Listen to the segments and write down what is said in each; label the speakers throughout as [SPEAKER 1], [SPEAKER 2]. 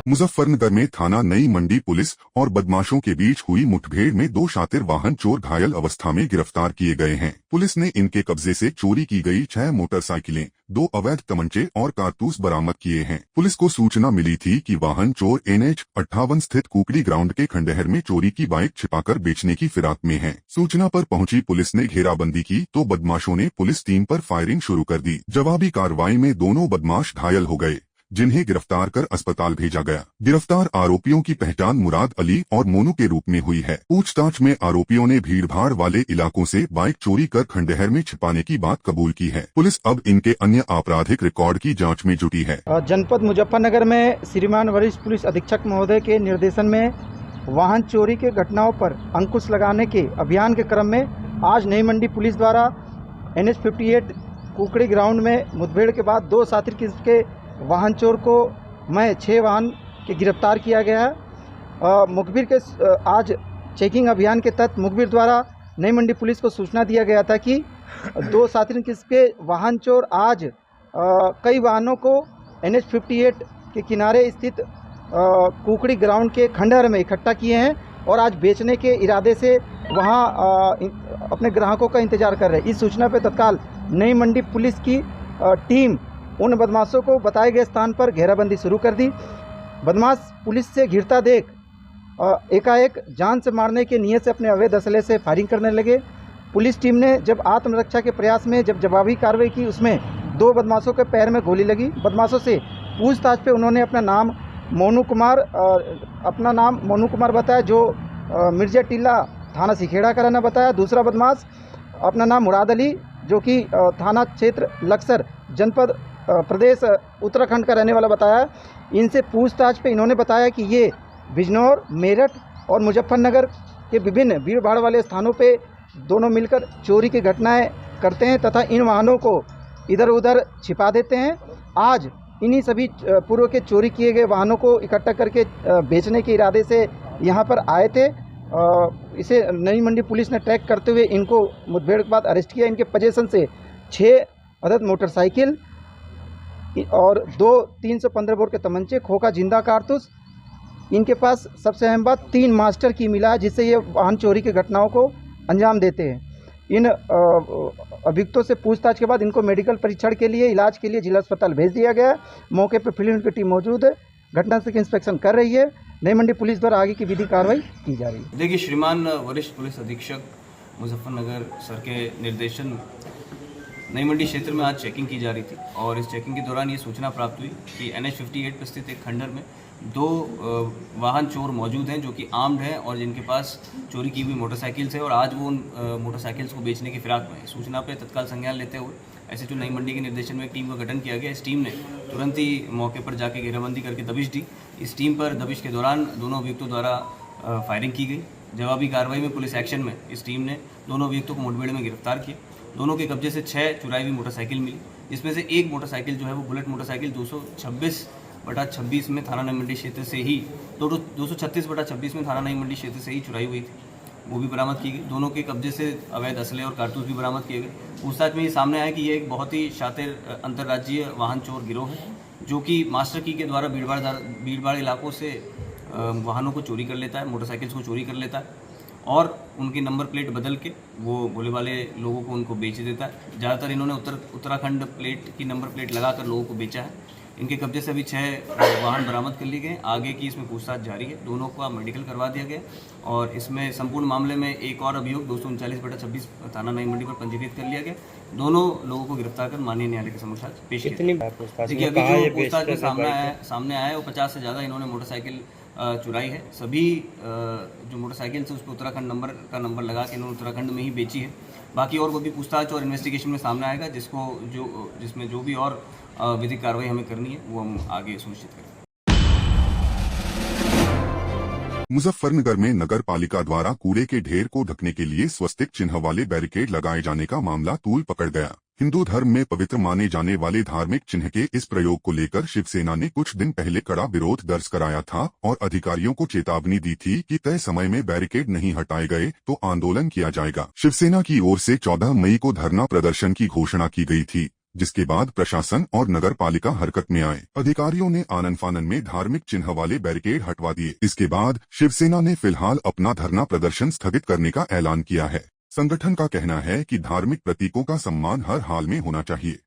[SPEAKER 1] मुजफ्फरनगर में थाना नई मंडी पुलिस और बदमाशों के बीच हुई मुठभेड़ में 2 शातिर वाहन चोर घायल अवस्था में गिरफ्तार किए गए हैं। पुलिस ने इनके कब्जे से चोरी की गई 6 मोटरसाइकिलें, 2 अवैध तमंचे और कारतूस बरामद किए हैं। पुलिस को सूचना मिली थी कि वाहन चोर NH 58 स्थित कुकड़ी ग्राउंड के खंडहर में चोरी की बाइक छिपाकर बेचने की फिराक में है। सूचना पर पहुंची पुलिस ने घेराबंदी की तो बदमाशों ने पुलिस टीम पर फायरिंग शुरू कर दी। जवाबी कार्रवाई में दोनों बदमाश घायल हो गए, जिन्हें गिरफ्तार कर अस्पताल भेजा गया। गिरफ्तार आरोपियों की पहचान मुराद अली और मोनू के रूप में हुई है। पूछताछ में आरोपियों ने भीड़भाड़ वाले इलाकों से बाइक चोरी कर खंडहर में छिपाने की बात कबूल की है। पुलिस अब इनके अन्य आपराधिक रिकॉर्ड की जांच में जुटी है।
[SPEAKER 2] जनपद मुजफ्फरनगर में श्रीमान वरिष्ठ पुलिस अधीक्षक महोदय के निर्देशन में वाहन चोरी के घटनाओं पर अंकुश लगाने के अभियान के क्रम में आज नई मंडी पुलिस द्वारा NH 58 कुकड़ी ग्राउंड में मुठभेड़ के बाद 2 शातिर किस्म के वाहन चोर को 6 वाहन के गिरफ्तार किया गया है। मुखबिर के आज चेकिंग अभियान के तहत मुखबिर द्वारा नई मंडी पुलिस को सूचना दिया गया था कि 2 शातिर किस्म के वाहन चोर आज कई वाहनों को NH 58 के किनारे स्थित कुकड़ी ग्राउंड के खंडहर में इकट्ठा किए हैं और आज बेचने के इरादे से वहां अपने ग्राहकों का इंतजार कर रहे हैं। इस सूचना पर तत्काल नई मंडी पुलिस की टीम उन बदमाशों को बताए गए स्थान पर घेराबंदी शुरू कर दी। बदमाश पुलिस से घिरता देख एकाएक जान से मारने के नियत से अपने अवैध असले से फायरिंग करने लगे। पुलिस टीम ने जब आत्मरक्षा के प्रयास में जब जवाबी कार्रवाई की, उसमें 2 बदमाशों के पैर में गोली लगी। बदमाशों से पूछताछ पे उन्होंने अपना नाम मोनू कुमार बताया, जो मिर्जा टीला थाना सिखेड़ा का रहना बताया। दूसरा बदमाश अपना नाम मुराद अली, जो कि थाना क्षेत्र लक्सर जनपद प्रदेश उत्तराखंड का रहने वाला बताया। इनसे पूछताछ पे इन्होंने बताया कि ये बिजनौर, मेरठ और मुजफ्फरनगर के विभिन्न भीड़भाड़ वाले स्थानों पे दोनों मिलकर चोरी की घटनाएं करते हैं तथा इन वाहनों को इधर उधर छिपा देते हैं। आज इन्हीं सभी पूर्व के चोरी किए गए वाहनों को इकट्ठा करके बेचने के इरादे से यहाँ पर आए थे। इसे नई मंडी पुलिस ने ट्रैक करते हुए इनको मुठभेड़ के बाद अरेस्ट किया। इनके पोजीशन से 6 अदद मोटरसाइकिल और 2 315 बोर के तमंचे, खोखा जिंदा कारतूस। इनके पास सबसे अहम बात 3 मास्टर की मिला, जिससे ये वाहन चोरी की घटनाओं को अंजाम देते हैं। इन अभियुक्तों से पूछताछ के बाद इनको मेडिकल परीक्षण के लिए इलाज के लिए जिला अस्पताल भेज दिया गया। मौके पर फील्ड की टीम मौजूद है, घटनास्थल की इंस्पेक्शन कर रही है। नई मंडी पुलिस द्वारा आगे की विधि कार्रवाई की जा रही है।
[SPEAKER 3] देखिए, श्रीमान वरिष्ठ पुलिस अधीक्षक मुजफ्फरनगर सर के निर्देशन नई मंडी क्षेत्र में आज चेकिंग की जा रही थी और इस चेकिंग के दौरान ये सूचना प्राप्त हुई कि NH 58 पर स्थित एक खंडहर में 2 वाहन चोर मौजूद हैं जो कि आर्म्ड हैं और जिनके पास चोरी की हुई मोटरसाइकिल्स है और आज वो उन मोटरसाइकिल्स को बेचने की फिराक में है। सूचना पर तत्काल संज्ञान लेते हुए SHO नई मंडी के निर्देशन में एक टीम का गठन किया गया। इस टीम ने तुरंत ही मौके पर जाके घेराबंदी करके दबिश दी। इस टीम पर दबिश के दौरान दोनों अभियुक्तों द्वारा फायरिंग की गई। जवाबी कार्रवाई में पुलिस एक्शन में इस टीम ने दोनों अभियुक्तों को मुठभेड़ में गिरफ्तार किया। दोनों के कब्जे से 6 चुराई हुई मोटरसाइकिल मिली, जिसमें से एक मोटरसाइकिल जो है वो बुलेट मोटरसाइकिल 226/26 में थाना नई मंडी क्षेत्र से ही 236/26 में थाना नई मंडी क्षेत्र से ही चुराई हुई थी, वो भी बरामद की गई। दोनों के कब्जे से अवैध असले और कारतूस भी बरामद किए गए। पूछताछ में ये सामने आया कि ये एक बहुत ही शातिर अंतर्राज्यीय वाहन चोर गिरोह है, जो कि मास्टर की के द्वारा भीड़भाड़ इलाकों से वाहनों को चोरी कर लेता है, मोटरसाइकिल्स को चोरी कर लेता है और उनकी नंबर प्लेट बदल के वो भोले वाले लोगों को उनको बेच देता है। ज़्यादातर इन्होंने उत्तराखंड प्लेट की नंबर प्लेट लगाकर लोगों को बेचा है। इनके कब्जे से अभी 6 वाहन बरामद कर लिए गए। आगे की इसमें पूछताछ जारी है। दोनों का मेडिकल करवा दिया गया और इसमें संपूर्ण मामले में एक और अभियोग 239/26 थाना नई मंडी पर पंजीकृत कर लिया गया। दोनों लोगों को गिरफ्तार कर माननीय न्यायालय के समक्ष आज पेश किया। देखिए, अभी जो पूछताछ में सामने आया है वो 50 से ज़्यादा इन्होंने मोटरसाइकिल चुराई है। सभी जो मोटरसाइकिल से उस पर उत्तराखंड नंबर लगा के इन्होंने उत्तराखंड में ही बेची है। बाकी और वो भी पूछताछ और इन्वेस्टिगेशन में सामने आएगा, जिसमें जो भी और विधिक कार्रवाई हमें करनी है वो हम आगे सुनिश्चित करें।
[SPEAKER 1] मुजफ्फरनगर में नगर पालिका द्वारा कूड़े के ढेर को ढकने के लिए स्वस्तिक चिन्ह वाले बैरिकेड लगाए जाने का मामला तूल पकड़ गया। हिंदू धर्म में पवित्र माने जाने वाले धार्मिक चिन्ह के इस प्रयोग को लेकर शिवसेना ने कुछ दिन पहले कड़ा विरोध दर्ज कराया था और अधिकारियों को चेतावनी दी थी कि तय समय में बैरिकेड नहीं हटाए गए तो आंदोलन किया जाएगा। शिवसेना की ओर से 14 मई को धरना प्रदर्शन की घोषणा की गई थी। जिसके बाद प्रशासन और नगर पालिका हरकत में आए। अधिकारियों ने आनन फानन में धार्मिक चिन्ह वाले बैरिकेड हटवा दिए। इसके बाद शिवसेना ने फिलहाल अपना धरना प्रदर्शन स्थगित करने का ऐलान किया है। संगठन का कहना है कि धार्मिक प्रतीकों का सम्मान हर हाल में होना चाहिए।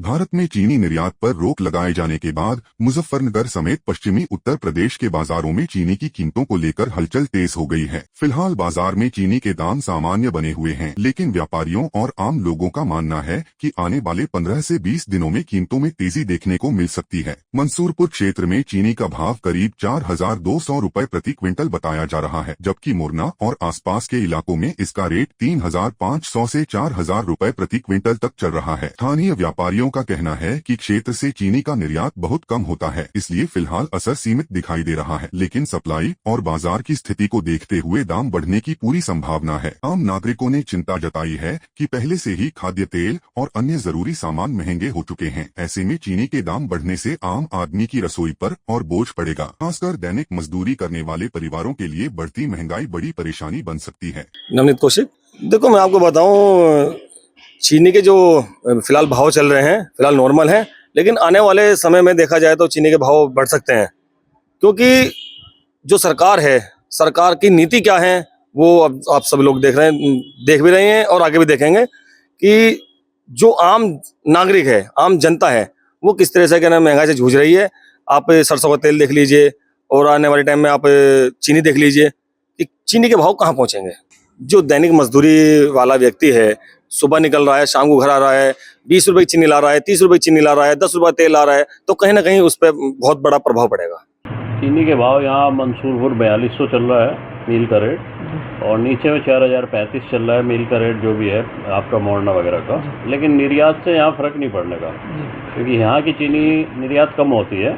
[SPEAKER 1] भारत में चीनी निर्यात पर रोक लगाए जाने के बाद मुजफ्फरनगर समेत पश्चिमी उत्तर प्रदेश के बाजारों में चीनी की कीमतों को लेकर हलचल तेज हो गई है। फिलहाल बाजार में चीनी के दाम सामान्य बने हुए हैं, लेकिन व्यापारियों और आम लोगों का मानना है कि आने वाले 15 से 20 दिनों में कीमतों में तेजी देखने को मिल सकती है। मंसूरपुर क्षेत्र में चीनी का भाव करीब 4,200 रुपए प्रति क्विंटल बताया जा रहा है, जबकि मोरना और आसपास के इलाकों में इसका रेट 3,500 से 4,000 रुपए प्रति क्विंटल तक चल रहा है। स्थानीय व्यापारियों का कहना है कि क्षेत्र से चीनी का निर्यात बहुत कम होता है, इसलिए फिलहाल असर सीमित दिखाई दे रहा है, लेकिन सप्लाई और बाजार की स्थिति को देखते हुए दाम बढ़ने की पूरी संभावना है। आम नागरिकों ने चिंता जताई है कि पहले से ही खाद्य तेल और अन्य जरूरी सामान महंगे हो चुके हैं। ऐसे में चीनी के दाम बढ़ने से आम आदमी की रसोई पर और बोझ पड़ेगा। खासकर दैनिक मजदूरी करने वाले परिवारों के लिए बढ़ती महंगाई बड़ी परेशानी बन सकती है।
[SPEAKER 4] नवनीत कौशिक, देखो मैं आपको बताऊं, चीनी के जो फिलहाल भाव चल रहे हैं फिलहाल नॉर्मल हैं, लेकिन आने वाले समय में देखा जाए तो चीनी के भाव बढ़ सकते हैं, क्योंकि जो सरकार है, सरकार की नीति क्या है वो अब आप सब लोग देख भी रहे हैं और आगे भी देखेंगे कि जो आम नागरिक है, आम जनता है, वो किस तरह से क्या नाम महंगाई से जूझ रही है। आप सरसों का तेल देख लीजिए और आने वाले टाइम में आप चीनी देख लीजिए कि चीनी के भाव कहाँ पहुंचेंगे। जो दैनिक मजदूरी वाला व्यक्ति है, सुबह निकल रहा है, शाम को घर आ रहा है, 20 रुपए की चीनी ला रहा है, 30 रुपए की चीनी ला रहा है, 10 रुपए तेल ला रहा है, तो कहीं ना कहीं उस पर बहुत बड़ा प्रभाव पड़ेगा।
[SPEAKER 5] चीनी के भाव यहाँ मंसूरपुर 4200 चल रहा है मील का रेट, और नीचे में 4035 चल रहा है मील का रेट जो भी है आपका मोरना वगैरह का। लेकिन निर्यात से यहाँ फ़र्क नहीं पड़ने का, क्योंकि यहाँ की चीनी निर्यात कम होती है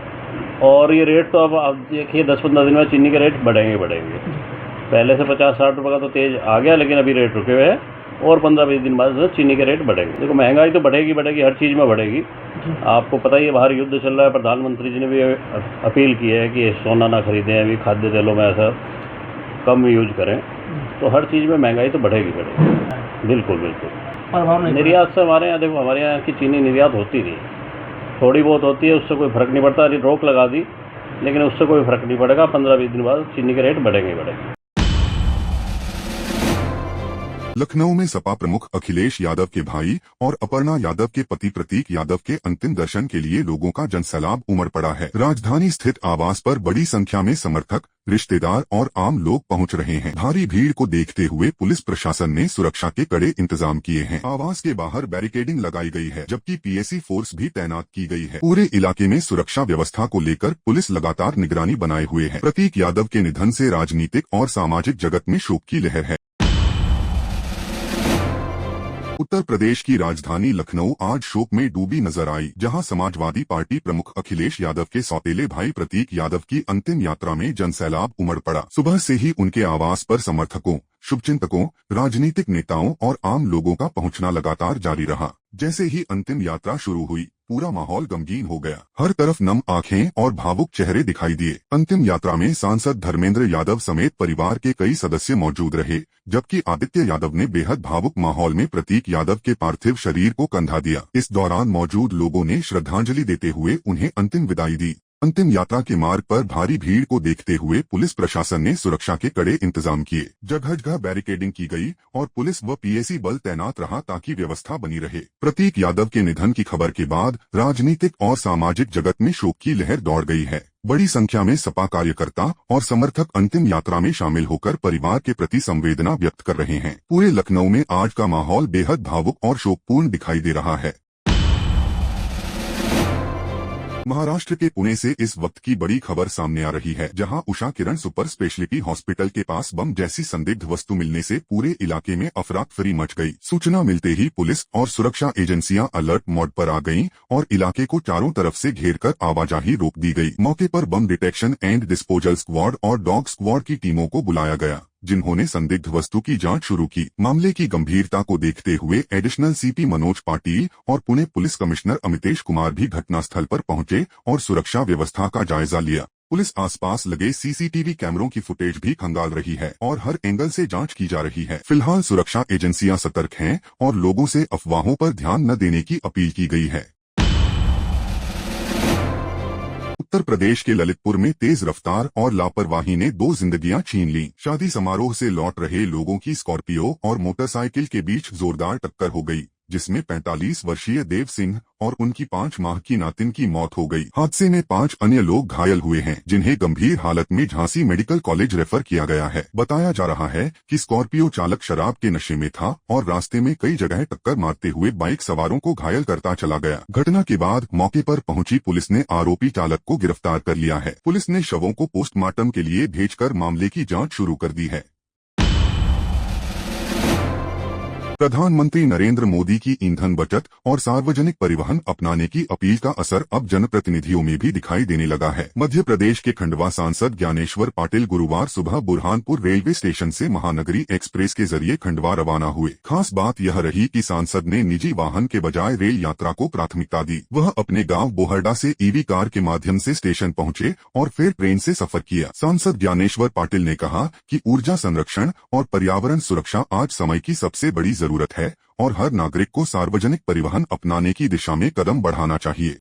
[SPEAKER 5] और ये रेट तो अब आप देखिए 10-15 दिन में चीनी के रेट बढ़ेंगे। पहले से 50-60 रुपये का तो तेज आ गया, लेकिन अभी रेट रुके हुए हैं और 15-20 दिन बाद चीनी के रेट बढ़ेंगे। देखो महंगाई तो बढ़ेगी, हर चीज़ में बढ़ेगी। आपको पता ही है बाहर युद्ध चल रहा है, प्रधानमंत्री जी ने भी अपील की है कि सोना ना खरीदें, अभी खाद्य तेलों में ऐसा कम यूज करें, तो हर चीज़ में महंगाई तो बढ़ेगी। बिल्कुल। निर्यात से हमारे यहाँ देखो, हमारे यहाँ की चीनी निर्यात होती नहीं, थोड़ी बहुत होती है, उससे कोई फ़र्क नहीं पड़ता। रोक लगा दी, लेकिन उससे कोई फ़र्क नहीं पड़ेगा। 15-20 दिन बाद चीनी के रेट बढ़ेंगे।
[SPEAKER 1] लखनऊ में सपा प्रमुख अखिलेश यादव के भाई और अपर्णा यादव के पति प्रतीक यादव के अंतिम दर्शन के लिए लोगों का जनसैलाब उमड़ पड़ा है। राजधानी स्थित आवास पर बड़ी संख्या में समर्थक, रिश्तेदार और आम लोग पहुंच रहे हैं। भारी भीड़ को देखते हुए पुलिस प्रशासन ने सुरक्षा के कड़े इंतजाम किए हैं। आवास के बाहर बैरिकेडिंग लगाई गई है, जबकि पीएसी फोर्स भी तैनात की गई है। पूरे इलाके में सुरक्षा व्यवस्था को लेकर पुलिस लगातार निगरानी बनाए हुए है। प्रतीक यादव के निधन से राजनीतिक और सामाजिक जगत में शोक की लहर है। उत्तर प्रदेश की राजधानी लखनऊ आज शोक में डूबी नजर आई, जहां समाजवादी पार्टी प्रमुख अखिलेश यादव के सौतेले भाई प्रतीक यादव की अंतिम यात्रा में जनसैलाब उमड़ पड़ा। सुबह से ही उनके आवास पर समर्थकों, शुभचिंतकों, राजनीतिक नेताओं और आम लोगों का पहुंचना लगातार जारी रहा। जैसे ही अंतिम यात्रा शुरू हुई, पूरा माहौल गमगीन हो गया। हर तरफ नम आंखें और भावुक चेहरे दिखाई दिए। अंतिम यात्रा में सांसद धर्मेंद्र यादव समेत परिवार के कई सदस्य मौजूद रहे, जबकि आदित्य यादव ने बेहद भावुक माहौल में प्रतीक यादव के पार्थिव शरीर को कंधा दिया। इस दौरान मौजूद लोगों ने श्रद्धांजलि देते हुए उन्हें अंतिम विदाई दी। अंतिम यात्रा के मार्ग पर भारी भीड़ को देखते हुए पुलिस प्रशासन ने सुरक्षा के कड़े इंतजाम किए। जगह जगह बैरिकेडिंग की गई और पुलिस व पीएसी बल तैनात रहा ताकि व्यवस्था बनी रहे। प्रतीक यादव के निधन की खबर के बाद राजनीतिक और सामाजिक जगत में शोक की लहर दौड़ गई है। बड़ी संख्या में सपा कार्यकर्ता और समर्थक अंतिम यात्रा में शामिल होकर परिवार के प्रति संवेदना व्यक्त कर रहे हैं। पूरे लखनऊ में आज का माहौल बेहद भावुक और शोकपूर्ण दिखाई दे रहा है। महाराष्ट्र के पुणे से इस वक्त की बड़ी खबर सामने आ रही है, जहां Usha Kiran super speciality hospital के पास बम जैसी संदिग्ध वस्तु मिलने से पूरे इलाके में अफरा-तफरी मच गई। सूचना मिलते ही पुलिस और सुरक्षा एजेंसियां अलर्ट मोड पर आ गईं और इलाके को चारों तरफ से घेरकर आवाजाही रोक दी गई। मौके पर बम डिटेक्शन एंड डिस्पोजल स्क्वाड और डॉग स्क्वाड की टीमों को बुलाया गया, जिन्होंने संदिग्ध वस्तु की जांच शुरू की। मामले की गंभीरता को देखते हुए एडिशनल सीपी मनोज पाटिल और पुणे पुलिस कमिश्नर अमितेश कुमार भी घटनास्थल पर पहुंचे और सुरक्षा व्यवस्था का जायजा लिया। पुलिस आसपास लगे सीसीटीवी कैमरों की फुटेज भी खंगाल रही है और हर एंगल से जांच की जा रही है। फिलहाल सुरक्षा एजेंसियां सतर्क हैं और लोगों से अफवाहों पर ध्यान न देने की अपील की गई है। उत्तर प्रदेश के ललितपुर में तेज रफ्तार और लापरवाही ने 2 जिंदगियां छीन ली। शादी समारोह से लौट रहे लोगों की स्कॉर्पियो और मोटरसाइकिल के बीच जोरदार टक्कर हो गई, जिसमें 45 वर्षीय देव सिंह और उनकी 5 माह की नातिन की मौत हो गई। हादसे में 5 अन्य लोग घायल हुए हैं, जिन्हें गंभीर हालत में झांसी मेडिकल कॉलेज रेफर किया गया है। बताया जा रहा है कि स्कॉर्पियो चालक शराब के नशे में था और रास्ते में कई जगह टक्कर मारते हुए बाइक सवारों को घायल करता चला गया। घटना के बाद मौके पर पहुंची पुलिस ने आरोपी चालक को गिरफ्तार कर लिया है। पुलिस ने शवों को पोस्टमार्टम के लिए भेजकर मामले की जाँच शुरू कर दी है। प्रधानमंत्री नरेंद्र मोदी की ईंधन बचत और सार्वजनिक परिवहन अपनाने की अपील का असर अब जनप्रतिनिधियों में भी दिखाई देने लगा है। मध्य प्रदेश के खंडवा सांसद ज्ञानेश्वर पाटिल गुरुवार सुबह बुरहानपुर रेलवे स्टेशन से महानगरी एक्सप्रेस के जरिए खंडवा रवाना हुए। खास बात यह रही कि सांसद ने निजी वाहन के बजाय रेल यात्रा को प्राथमिकता दी। वह अपने गाँव बोहरडा से ईवी कार के माध्यम से स्टेशन पहुँचे और फिर ट्रेन से सफर किया। सांसद ज्ञानेश्वर पाटिल ने कहा कि ऊर्जा संरक्षण और पर्यावरण सुरक्षा आज समय की सबसे बड़ी जरूरत है और हर नागरिक को सार्वजनिक परिवहन अपनाने की दिशा में कदम बढ़ाना चाहिए।